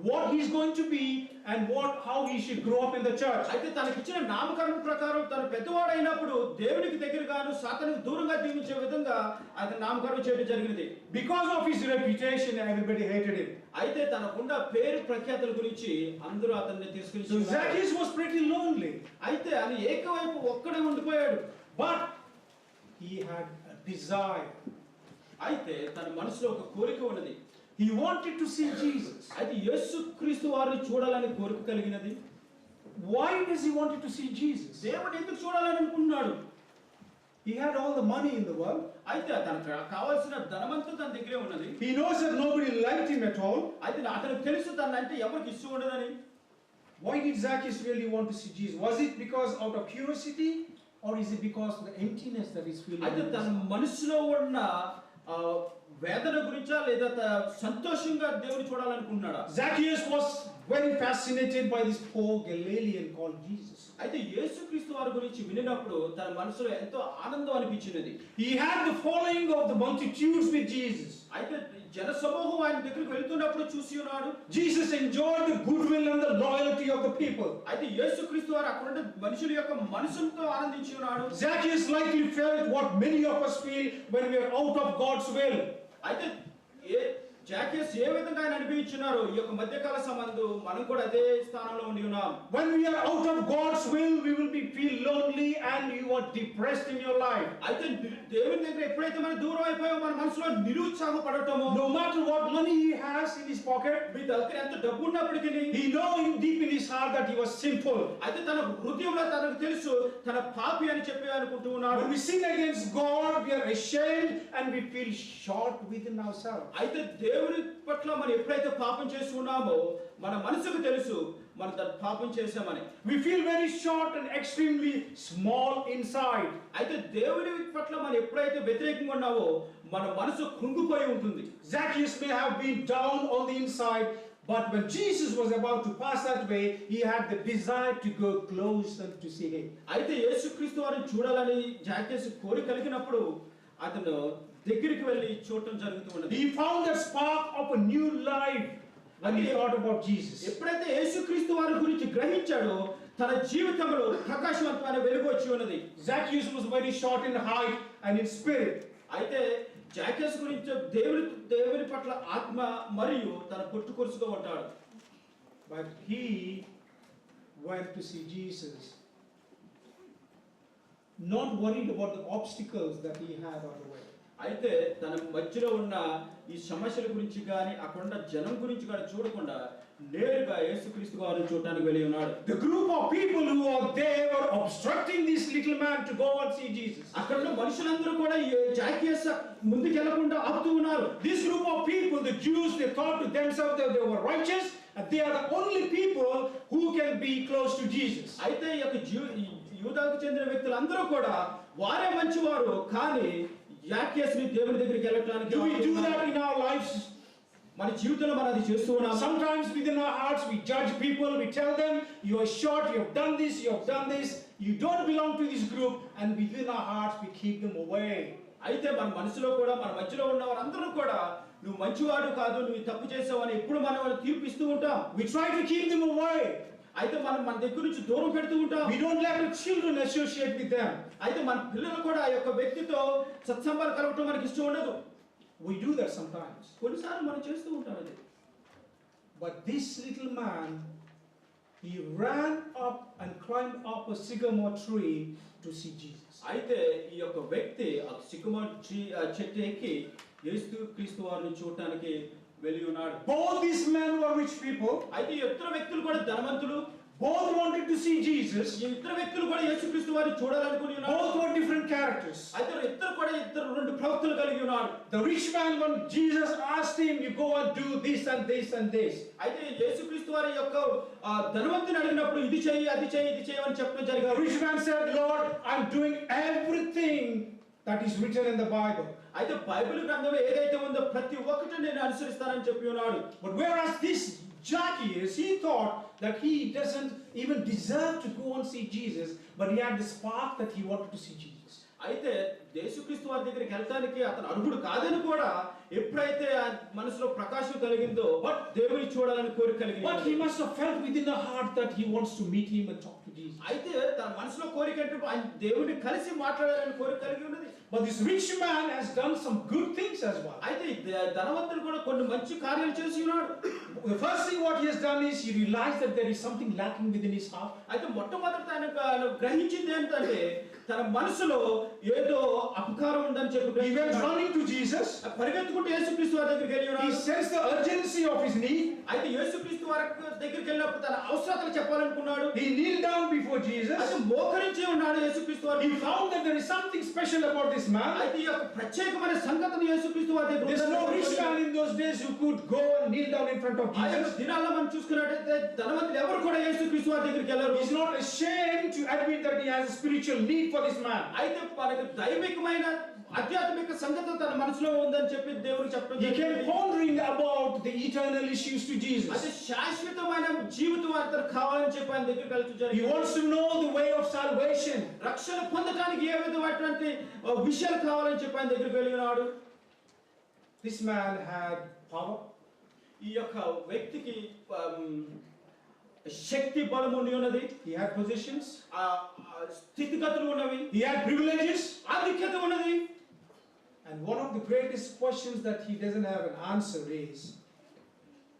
what he is going to be and how he should grow up in the church. అయితే తనకి ఇచ్చిన నామకరణం ప్రకారం తన పెద్దవాడైనప్పుడు దేవునికి దగ్గరగాను సాతానుకు దూరంగా జీవించే విధంగా అతను నామకరణం చేయడం జరిగింది. Because of his reputation, everybody hated him. అయితే తనకున్న పేరు ప్రఖ్యాతుల గురించి అందరూ అతన్ని తిరస్కరించి. So Zaccheaus was pretty lonely. అయితే ఆయన ఏకవైపు ఒక్కడే ఉండిపోయాడు. But he had a desire. అయితే తన మనసులో ఒక కోరిక ఉన్నది. He wanted to see Jesus. అయితే యేసుక్రీస్తు వారిని చూడాలని కోరిక కలిగినది. Why does he wanted to see Jesus? దేవుడు ఎందుకు చూడాలని అనుకున్నాడు? He had all the money in the world. అయితే తనకు కావాల్సిన ధనమంతా తన దగ్గరే ఉన్నది. He knows that nobody liked him at all. అయితే అతనికి తెలుసు తనంటే ఎవరికి ఇష్టం ఉండదని. Why did Zaccheaus really want to see Jesus? Was it because out of curiosity or is it because of the emptiness that he's feeling? అయితే తన మనసులో ఉన్న వేదన గురించా లేదా సంతోషంగా దేవుని చూడాలనుకున్నాడా? Zaccheaus was very fascinated by this poor Galilean called Jesus. అయితే యేసుక్రీస్తు వారి గురించి వినినప్పుడు తన మనసులో ఎంతో ఆనందం అనిపించినది. He had the following of the multitudes with Jesus. అయితే జనసమూహం ఆయన దగ్గరికి వెళ్తున్నప్పుడు చూసి ఉన్నాడు. Jesus enjoyed the goodwill and the loyalty of the people. అయితే యేసుక్రీస్తు వారు అక్కడ ఉన్న మనుషుల యొక్క మనసుతో ఆనందించి ఉన్నాడు. Zaccheaus likely felt what many of us feel when we are out of God's will. అయితే జాకేస్ ఏ విధంగా ఆయన అనిపించున్నారో ఈ యొక్క మధ్యకాల సంబంధం మనం కూడా అదే స్థానంలో ఉండి ఉన్నాం. When we are out of God's will, we will feel lonely and you are depressed in your life. అయితే దేవుని దగ్గర ఎప్పుడైతే మనం దూరం అయిపోయామో మన మనసులో నిరుత్సాహపడటము. No matter what money he has in his pocket, మీ దగ్గర ఎంత డబ్బు ఉన్నప్పటికీ he knows deep in his heart that he was sinful. అయితే తన హృదయంలో తనకు తెలుసు తన పాపి అని చెప్పి అనుకుంటూ ఉన్నాడు. When we sin against God, we are ashamed and we feel short within ourselves. అయితే దేవుని పట్ల మనం ఎప్పుడైతే పాపం చేసి ఉన్నామో మన మనసుకు తెలుసు మనం పాపం చేశామని. We feel very short and extremely small inside. అయితే దేవుని పట్ల మనం ఎప్పుడైతే వ్యతిరేకంగా ఉన్నామో మన మనసు కృంగిపోయి ఉంటుంది. Zaccheaus may have been down on the inside, but when Jesus was about to pass that way, he had the desire to go closer to see him. అయితే యేసుక్రీస్తు వారిని చూడాలని జాకేస్ కోరిక కలిగినప్పుడు అతను దగ్గరికి వెళ్ళి చూడటం జరుగుతున్నది. He found that spark of a new life when he thought about Jesus. ఎప్పుడైతే యేసుక్రీస్తు వారి గురించి గ్రహించాడో తన జీవితంలో ప్రకాశవంతమైన వెలుగు వచ్చి ఉన్నది. Zaccheaus was very short in height and in spirit. అయితే జాకేస్ గురించి దేవుని పట్ల ఆత్మ మరియు తన పొట్టుకొరుసుగా ఉంటాడు. But he went to see Jesus, not worried about the obstacles that he had on the way. అయితే తన మధ్యలో ఉన్న ఈ సమస్యల గురించి కానీ అక్కడ జనం గురించి కానీ చూడకుండా నేరుగా యేసుక్రీస్తు వారిని చూడడానికి వెళ్ళి ఉన్నాడు. The group of people who were there were obstructing this little man to go and see Jesus. అక్కడ ఉన్న మనుషులందరూ కూడా జాకేస్ ముందుకు వెళ్లకుండా ఆపుతూ ఉన్నారు. This group of people, the Jews, they thought to themselves that they were righteous and they are the only people who can be close to Jesus. అయితే ఈ యొక్క యూదాకు చెందిన వ్యక్తులందరూ కూడా వారే మంచివారు కానీ జాకేస్ ని దేవుని దగ్గరికి వెళ్ళడానికి. Do we do that in our lives? మన జీవితంలో మనం అది చేస్తూ ఉన్నాం. Sometimes within our hearts we judge people, we tell them, you are short, you have done this, you have done this, you don't belong to this group, and within our hearts we keep them away. అయితే మన మనసులో కూడా మన మధ్యలో ఉన్న వారందరూ కూడా నువ్వు మంచివాడు కాదు, నువ్వు తప్పు చేసావని ఎప్పుడు మనం వాళ్ళని తీర్పిస్తూ ఉంటాం. We try to keep them away. అయితే మనం మన దగ్గర నుంచి దూరం పెడుతూ ఉంటాం. We don't let our children associate with them. అయితే మన పిల్లలు కూడా ఆ యొక్క వ్యక్తితో సత్సంబంధాలు కలగటం మనకి ఇష్టం ఉండదు. We do that sometimes. కొన్నిసార్లు మనం చేస్తూ ఉంటాం అది. But this little man, he ran up and climbed up a sycamore tree to see Jesus. అయితే ఈ యొక్క వ్యక్తి ఆ సికమోర్ చెట్టు ఎక్కి యేసుక్రీస్తు వారిని చూడటానికి వెళ్ళి ఉన్నాడు. Both these men were rich people. అయితే ఈ ఇద్దరు వ్యక్తులు కూడా ధనవంతులు. Both wanted to see Jesus. ఈ ఇద్దరు వ్యక్తులు కూడా యేసుక్రీస్తు వారిని చూడాలనుకుని ఉన్నారు. Both were different characters. అయితే ఇద్దరు కూడా రెండు ప్రవక్తలు కలిగి ఉన్నారు. The rich man, when Jesus asked him, you go and do this and this and this. అయితే యేసుక్రీస్తు వారి యొక్క ధనవంతుని అడిగినప్పుడు ఇది చేయి అది చేయి ఇది చేయి అని చెప్పడం జరిగింది. The rich man said, Lord, I'm doing everything that is written in the Bible. అయితే బైబిల్ గ్రంథంలో ఏదైతే ఉందో ప్రతి ఒక్కటి నేను అనుసరిస్తానని చెప్పి ఉన్నాడు. But whereas this Zaccheaus, he thought that he doesn't even deserve to go and see Jesus, but he had the spark that he wanted to see Jesus. అయితే యేసుక్రీస్తు వారి దగ్గరికి వెళ్ళడానికి అతను అర్హుడు కాదని కూడా ఎప్పుడైతే ఆ మనసులో ప్రకాశం కలిగిందో బట్ దేవుని చూడాలని కోరిక కలిగింది. But he must have felt within the heart that he wants to meet him and talk to Jesus. అయితే తన మనసులో కోరిక అంటే ఆయన దేవుని కలిసి మాట్లాడాలని కోరిక కలిగి ఉన్నది. But this rich man has done some good things as well. అయితే ధనవంతుడు కూడా కొన్ని మంచి కార్యాలు చేసి ఉన్నాడు. The first thing what he has done is he realized that there is something lacking within his heart. అయితే మొట్టమొదట ఆయన గ్రహించింది ఏంటంటే తన మనసులో ఏదో అపకారం ఉందని చెప్పి He went running to Jesus. పరిగెత్తుకుంటూ యేసుక్రీస్తు వారి దగ్గరికి వెళ్ళి ఉన్నాడు. He sensed the urgency of his need. అయితే యేసుక్రీస్తు వారి దగ్గరికి వెళ్ళినప్పుడు తన అవసరతలు చెప్పాలనుకున్నాడు. He kneeled down before Jesus. అయితే మోకరించి ఉన్నాడు యేసుక్రీస్తు వారు. He found that there is something special about this man. అయితే ఈ యొక్క ప్రత్యేకమైన సంగతిని యేసుక్రీస్తు వారి దగ్గర There's no rich man in those days who could go and kneel down in front of ఆ యొక్క Jesus. దినాల్లో మనం చూసుకున్నట్లయితే ధనవంతులు ఎవరు కూడా యేసుక్రీస్తు వారి దగ్గరికి వెళ్ళరు. He's not ashamed to admit that he has a spiritual need for this man. అయితే మనకు దైవికమైన ఆధ్యాత్మిక సంగతి తన మనసులో ఉందని చెప్పి దేవునికి చెప్పడం He came జరిగింది. pondering about the eternal issues to అయితే Jesus. శాశ్వతమైన జీవితం అతను కావాలని చెప్పి ఆయన దగ్గరికి వెళ్తూ He జరిగింది. wants to know the way of salvation. రక్షణ పొందడానికి ఏ విధమైనటువంటి విషయాలు కావాలని చెప్పి ఆయన దగ్గరికి వెళ్ళి ఉన్నాడు. This man had power. ఈ యొక్క వ్యక్తికి శక్తి బలము ఉన్నది. He had positions. స్థితిగతులు ఉన్నవి. He had privileges. ఆధిక్యత ఉన్నది. And one of the greatest questions that he doesn't have an answer is,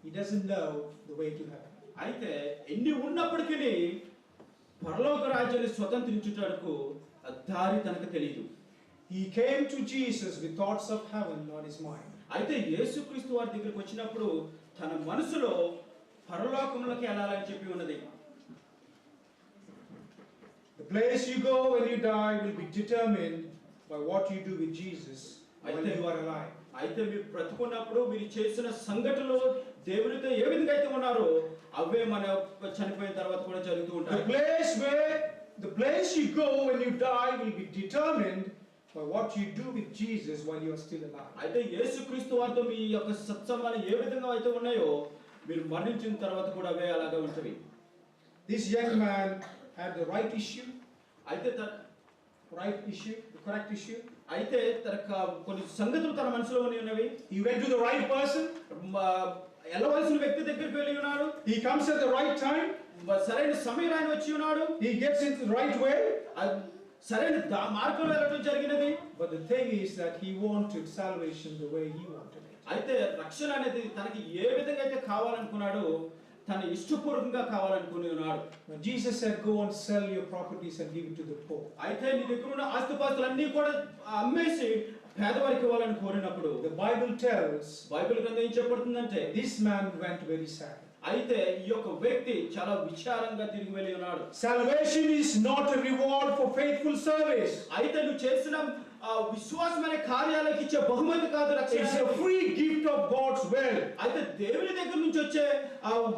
he doesn't know the way to heaven. అయితే ఎన్ని ఉన్నప్పటికీ పరలోక రాజ్యాన్ని స్వతంత్రించుటకు దారి తనకు తెలియదు. He came to Jesus with thoughts of heaven on his mind. అయితే యేసుక్రీస్తు వారి దగ్గరికి వచ్చినప్పుడు తన మనసులో పరలోకంలోకి వెళ్ళాలని చెప్పి ఉన్నది. The place you go when you die will be determined by what you do with Jesus while you are alive. అయితే మీరు బ్రతుకున్నప్పుడు మీరు చేసిన సంఘటనలు దేవునితో ఏ విధంగా అయితే ఉన్నారో అవే మన చనిపోయిన తర్వాత కూడా జరుగుతూ ఉంటాయి. The place you go when you die will be determined by what you do with Jesus while you are still alive. అయితే యేసుక్రీస్తు వారితో మీ యొక్క సత్సంబంధాలు ఏ విధంగా అయితే ఉన్నాయో మీరు మరణించిన తర్వాత కూడా అవే అలాగే ఉంటాయి. This young man had the right issue. అయితే the correct issue. అయితే కొన్ని సంగతులు తన మనసులో ఉన్నవి. He went to the right person. వెళ్ళవలసిన వ్యక్తి దగ్గరికి వెళ్ళి ఉన్నాడు. He comes at the right time. సరైన సమయం ఆయన వచ్చి ఉన్నాడు. He gets into the right way. సరైన మార్గంలో వెళ్ళడం జరిగినది. But the thing is that he wanted salvation the way he wanted it. అయితే రక్షణ అనేది తనకి ఏ విధంగా అయితే కావాలనుకున్నాడో తన ఇష్టపూర్వకంగా కావాలనుకుని ఉన్నాడు. When Jesus said, go and sell your properties and give it to the poor. అయితే నీ దగ్గర ఉన్న ఆస్తిపాస్తులన్నీ కూడా అమ్మేసి పేదవారికి ఇవ్వాలని కోరినప్పుడు The Bible tells, బైబిల్ గ్రంథం ఏం చెప్పబడుతుందంటే this man went very sad. అయితే ఈ యొక్క వ్యక్తి చాలా విచారంగా తిరిగి వెళ్ళి ఉన్నాడు. Salvation is not a reward for faithful service. అయితే నువ్వు చేసిన విశ్వాసం అనే కార్యాలకు ఇచ్చే బహుమతి కాదు రక్షణ. It's a free gift of God's will. అయితే దేవుని దగ్గర నుంచి వచ్చే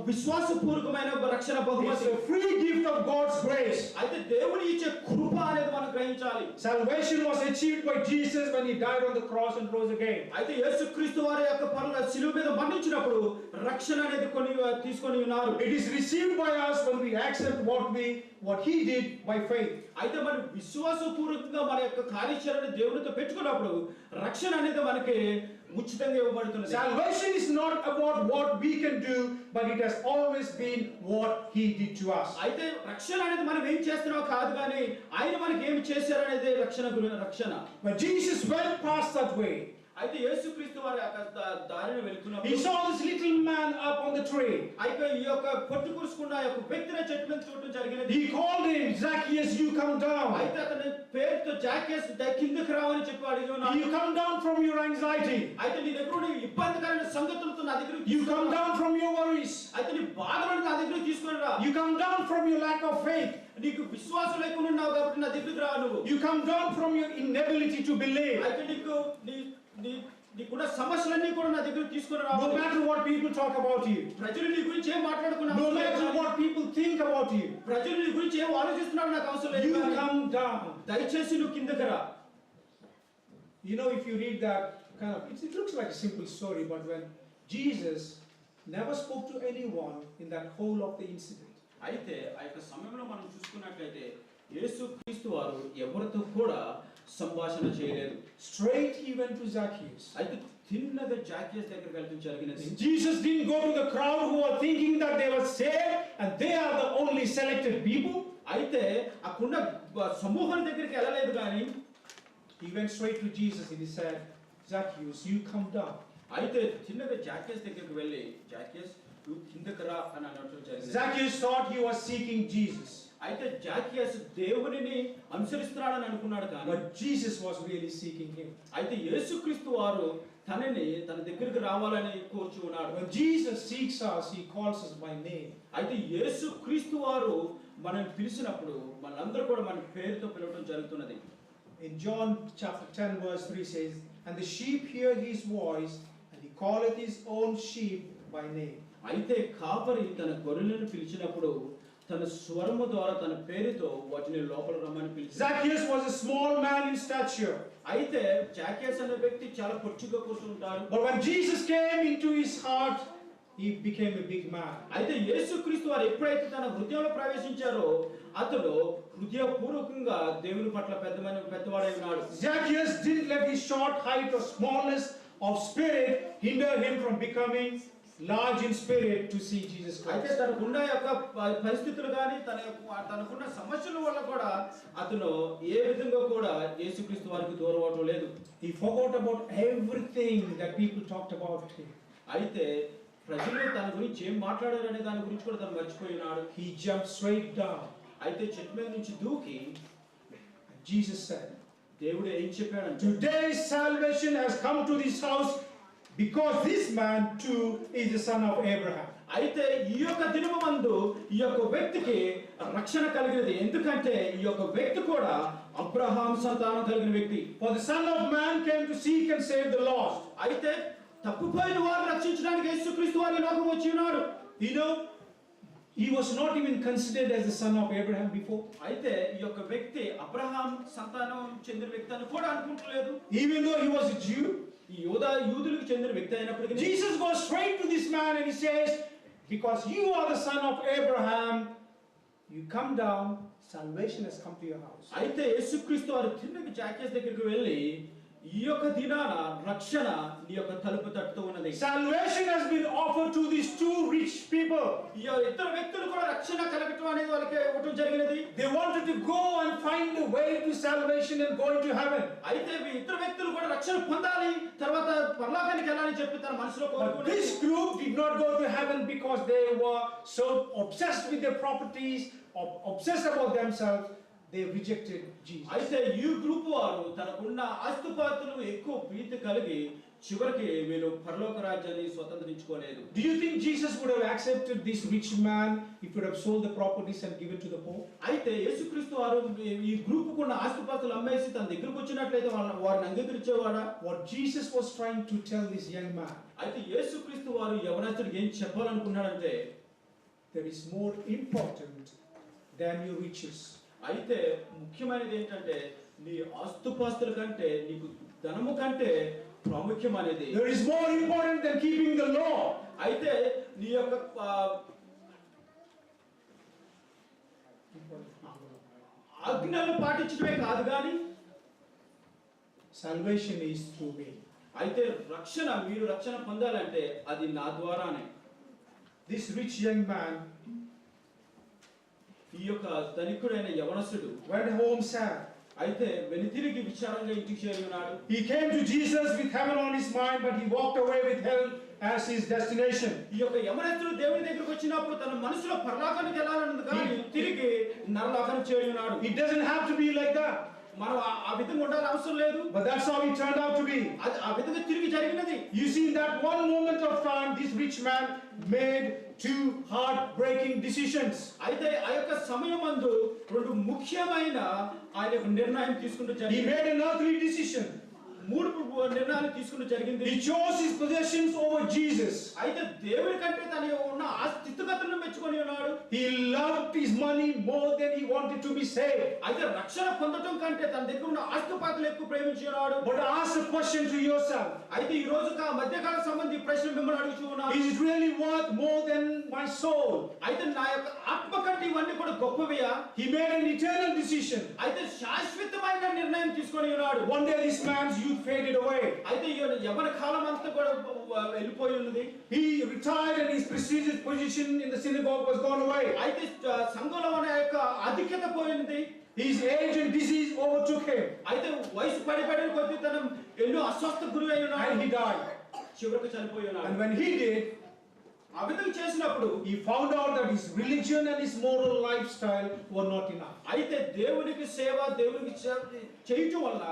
విశ్వాసపూర్వకమైన రక్షణ It's బహుమతి. a free gift of God's grace. అయితే దేవుని ఇచ్చే కృప అనేది మనం గ్రహించాలి. Salvation was achieved by Jesus when he died on the cross and rose again. అయితే యేసుక్రీస్తు వారి యొక్క శిలువ మీద మరణించినప్పుడు రక్షణ అనేది తీసుకొని ఉన్నారు. It is received by us when we accept what he did by faith. అయితే మనం విశ్వాసపూర్వకంగా మన యొక్క కార్యాచరణ దేవునితో పెట్టుకున్నప్పుడు రక్షణ అనేది మనకి ఉచితంగా ఇవ్వబడుతుంది. Salvation is not about what we can do, but it has always been what he did to us. అయితే రక్షణ అనేది మనం ఏం చేస్తున్నామో కాదు కానీ ఆయన మనకి ఏమి చేశారనేది రక్షణ. But Jesus went past that way. అయితే యేసుక్రీస్తు వారి దారిని వెళ్తున్నప్పుడు He saw this little man up on the tree. అయితే ఈ యొక్క పొట్టు కురుసుకున్న ఈ యొక్క వ్యక్తిని చెట్టు మీద చూడటం జరిగినది. He called him, Zaccheaus, you come down. అయితే అతని పేరుతో జాకేస్ కిందకి రావని చెప్పి అడిగాను. You come down from your anxiety. అయితే నీ దగ్గర ఉన్న ఇబ్బందికరమైన సంగతులతో నా దగ్గర You come down from your worries. అయితే నీ బాధలను నా దగ్గర తీసుకొని రా. You come down from your lack of faith. నీకు విశ్వాసం లేకుండా ఉన్నావు కాబట్టి నా దగ్గరికి రా నువ్వు. You come down from your inability to believe. అయితే నీకున్న సమస్యలన్నీ కూడా నా దగ్గర తీసుకొని రా. No matter what people talk about you. ప్రజలు నీ గురించి ఏం మాట్లాడుకున్నారు, No matter what people think about you. ప్రజలు నీ గురించి ఏం ఆలోచిస్తున్నారు నాకు అవసరం లేదు. You come down. దయచేసి నువ్వు కిందకి రా. You know, if you read that it looks like a simple story, but when Jesus never spoke to anyone in that whole of the incident. అయితే ఆ యొక్క సమయంలో మనం చూసుకున్నట్లయితే యేసుక్రీస్తు వారు ఎవరితో కూడా సంభాషణ చేయలేదు. Straight he went to Zaccheaus. అయితే తిన్నగా జాకేస్ దగ్గరికి వెళ్ళడం జరిగినది. Jesus didn't go to the crowd who were thinking that they were saved and they are the only selected people. అయితే అక్కడ సమూహం దగ్గరికి వెళ్ళలేదు కానీ he went straight to Jesus and he said, Zaccheaus, you come down. అయితే చిన్నగా జాకేస్ దగ్గరికి వెళ్ళి జాకేస్ నువ్వు కిందకి రా అని అనడం జరిగింది. Zaccheaus thought he was seeking Jesus. అయితే జాకేస్ దేవునిని అనుసరిస్తున్నాడని అనుకున్నాడు కానీ but Jesus was really seeking him. అయితే యేసుక్రీస్తు వారు తన దగ్గరికి రావాలని కోరుచు ఉన్నాడు. When Jesus seeks us, he calls us by name. అయితే యేసుక్రీస్తు వారు మనల్ని పిలిచినప్పుడు మనందరూ కూడా మన పేరుతో పిలవడం జరుగుతున్నది. In John chapter 10 verse 3 says, and the sheep hear his voice and he calleth his own sheep by name. అయితే కాపరి తన గొర్రెలను పిలిచినప్పుడు తన స్వరము ద్వారా తన పేరుతో వాటిని లోపల రమ్మని పిలిచాడు. Zaccheaus was a small man in stature. అయితే జాకేస్ అనే వ్యక్తి చాలా పొట్టిగా కూర్చుంటాడు. But when Jesus came into his heart, he became a big man. అయితే యేసుక్రీస్తు వారు ఎప్పుడైతే తన హృదయంలో ప్రవేశించారో అతడు హృదయపూర్వకంగా దేవుని పట్ల పెద్దవాడై ఉన్నాడు. Zaccheaus didn't let his short height or smallness of spirit hinder him from becoming large in spirit to see Jesus Christ. అయితే తనకున్న యొక్క పరిస్థితులు కానీ తనకున్న సమస్యల వల్ల కూడా అతను ఏ విధంగా కూడా యేసుక్రీస్తు వారికి దూరం అవడం లేదు. He forgot about everything that people talked about him. అయితే ప్రజలు తన గురించి ఏం మాట్లాడారు అనే దాని గురించి కూడా తను మర్చిపోయినాడు. He jumped straight down. అయితే చెట్టు మీద నుంచి దూకి Jesus said, దేవుడు ఏం చెప్పాడంటే today's salvation has come to this house because this man too is the son of Abraham. అయితే ఈ యొక్క దినమందు ఈ యొక్క వ్యక్తికి రక్షణ కలిగినది. ఎందుకంటే ఈ యొక్క వ్యక్తి కూడా అబ్రహాం సంతానం కలిగిన వ్యక్తి. For the Son of Man came to seek and save the lost. అయితే తప్పిపోయిన వారిని రక్షించడానికి యేసుక్రీస్తు వారు ఈ లోకం వచ్చి ఉన్నాడు. You know, he was not even considered as the son of Abraham before. అయితే ఈ యొక్క వ్యక్తి అబ్రహాం సంతానం చెందిన వ్యక్తి అని కూడా అనుకుంటలేదు. Even though he was a Jew, ఈ యూదులకు చెందిన వ్యక్తి అయినప్పటికీ Jesus goes straight to this man and he says, because you are the son of Abraham, you come down, salvation has come to your house. అయితే యేసుక్రీస్తు వారు తిన్నగా జాకేస్ దగ్గరికి వెళ్ళి ఈ యొక్క దినాన రక్షణ నీ యొక్క తలుపు తట్టుతూ ఉన్నది. Salvation has been offered to these two rich people. ఈ ఇద్దరు వ్యక్తులు కూడా రక్షణ కలగటం అనేది వాళ్ళకి ఇవ్వటం జరిగినది. They wanted to go and find a way to salvation and go into heaven. అయితే ఈ ఇద్దరు వ్యక్తులు కూడా రక్షణ పొందాలి, తర్వాత పరలోకానికి వెళ్ళాలని చెప్పి తన మనసులో కోరుకున్నారు. This group did not go to heaven because they were so obsessed with their properties, obsessed about themselves. They rejected Jesus. అయితే ఈ గ్రూప్ వారు తనకున్న ఆస్తిపాస్తులు ఎక్కువ ప్రీతి కలిగి చివరికి వీళ్ళు పరలోక రాజ్యాన్ని స్వతంత్రించుకోలేదు. Do you think Jesus would have accepted this rich man if he would have sold the properties and given to the poor? అయితే యేసుక్రీస్తు వారు ఈ గ్రూపుకు ఉన్న ఆస్తిపాస్తులు అమ్మేసి తన దగ్గరకు వచ్చినట్లయితే వారిని అంగీకరించేవాడా? What Jesus was trying to tell this young man, అయితే యేసుక్రీస్తు వారు యవనస్తుడికి ఏం చెప్పాలనుకున్నాడంటే, there is more important than your riches. అయితే ముఖ్యమైనది ఏంటంటే నీ ఆస్తుపాస్తుల కంటే నీకు ధనము కంటే ప్రాముఖ్యమైనది. There is more important than keeping the law. అయితే నీ యొక్క ఆజ్ఞలను పాటించడమే కాదు కానీ salvation is through me. అయితే మీరు రక్షణ పొందాలంటే అది నా ద్వారానే. This rich young man ఈ యొక్క ధనికుడైన యవనస్తుడు went home sad. అయితే వెనుతిరిగి విచారంగా ఇంటికి చేరి ఉన్నాడు. He came to Jesus with heaven on his mind, but he walked away with hell as his destination. ఈ యొక్క యవనస్తుడు దేవుని దగ్గరికి వచ్చినప్పుడు తన మనసులో పరలోకానికి వెళ్ళాలన్నది కానీ తిరిగి నరలోకానికి చేరి ఉన్నాడు. It doesn't have to be like that. మనం ఆ విధంగా ఉండాల్సిన అవసరం లేదు. But that's how it turned out to be. ఆ విధంగా తిరిగి జరిగినది. You see, in that one moment of time, this rich man made two heart-breaking decisions. అయితే ఆ యొక్క సమయమందు రెండు ముఖ్యమైన ఆయన యొక్క నిర్ణయం తీసుకుంటూ జరిగింది. He made an earthly decision. మూడు నిర్ణయాలు తీసుకుంటూ జరిగింది. He chose his possessions over Jesus. అయితే దేవుని కంటే తన ఉన్న ఆ స్థితిగతులను మెచ్చుకొని ఉన్నాడు. He loved his money more than he wanted to be saved. అయితే రక్షణ పొందడం కంటే తన దగ్గర ఉన్న ఆస్తుపాస్తులు ఎక్కువ ప్రేమించి ఉన్నాడు. But ask a question to yourself. అయితే ఈ రోజు మధ్యకాల సంబంధి ప్రశ్న మిమ్మల్ని అడుగుతూ ఉన్నాను. Is it really worth more than my soul? అయితే నా యొక్క ఆత్మ కంటే ఇవన్నీ కూడా గొప్పవియా? He made an eternal decision. అయితే శాశ్వతమైన నిర్ణయం తీసుకొని ఉన్నాడు. One day this man's youth faded away. అయితే యవన కాలం అంతా కూడా వెళ్ళిపోయి ఉన్నది. He retired and his prestigious position in the synagogue was gone away. అయితే సంఘంలో ఉన్న యొక్క అధిక్యత పోయింది. His age and disease overtook him. అయితే వయసు పడిపడిన కొద్దీ తన ఎన్నో అస్వస్థ గురి అయి ఉన్నాడు. And he died. చివరికి చనిపోయి ఉన్నాడు. And when he did, ఆ విధంగా చేసినప్పుడు he found out that his religion and his moral lifestyle were not enough. అయితే దేవునికి సేవ దేవునికి చేయటం వల్ల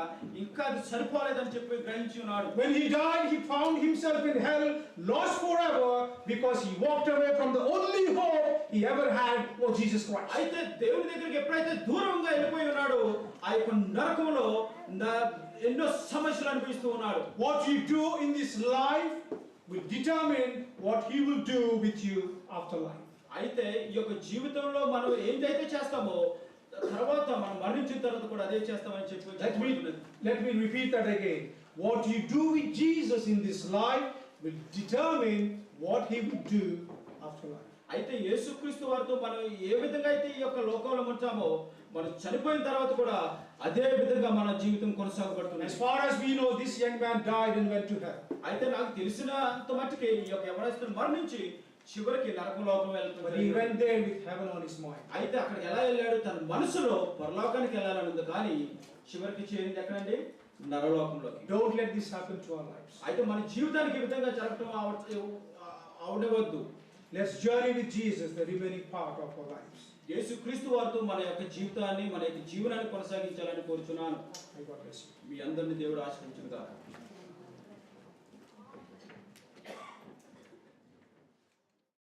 ఇంకా అది సరిపోలేదని చెప్పి గ్రహించి ఉన్నాడు. When he died, he found himself in hell, lost forever, because he walked away from the only hope he ever had for Jesus Christ. అయితే దేవుని దగ్గరికి ఎప్పుడైతే దూరంగా వెళ్ళిపోయి ఉన్నాడో ఆ యొక్క నరకంలో ఎన్నో సమస్యలు అనిపిస్తూ ఉన్నాడు. What you do in this life will determine what he will do with you after life. అయితే ఈ యొక్క జీవితంలో మనం ఏంటైతే చేస్తామో తర్వాత మనం మరణించిన తర్వాత కూడా అదే చేస్తామని చెప్పి Let me repeat that again. What you do with Jesus in this life will determine what he will do after life. అయితే యేసుక్రీస్తు వారితో మనం ఏ విధంగా అయితే ఈ యొక్క లోకంలో ఉంటామో మనం చనిపోయిన తర్వాత కూడా అదే విధంగా మన జీవితం కొనసాగబడుతుంది. As far as we know, this young man died and went to hell. అయితే నాకు తెలిసినంత మట్టుకి ఈ యొక్క యవనస్తుడు మరణించి చివరికి నరకలోకం వెళ్తుంది. But he went there with heaven on his mind. అయితే అక్కడికి ఎలా వెళ్ళాడు? తన మనసులో పరలోకానికి వెళ్ళాలని ఉంది కానీ చివరికి చేరింది ఎక్కడండి? నరలోకంలోకి. Don't let this happen to our lives. అయితే మన జీవితానికి ఈ విధంగా జరగటం అవడవద్దు. Let's journey with Jesus the remaining part of our lives. యేసుక్రీస్తు వారితో మన యొక్క జీవితాన్ని మన యొక్క జీవనాన్ని కొనసాగించాలని కోరుచున్నాను. May God bless you. మీ అందరిని దేవుడు ఆశీర్వదించుగాక.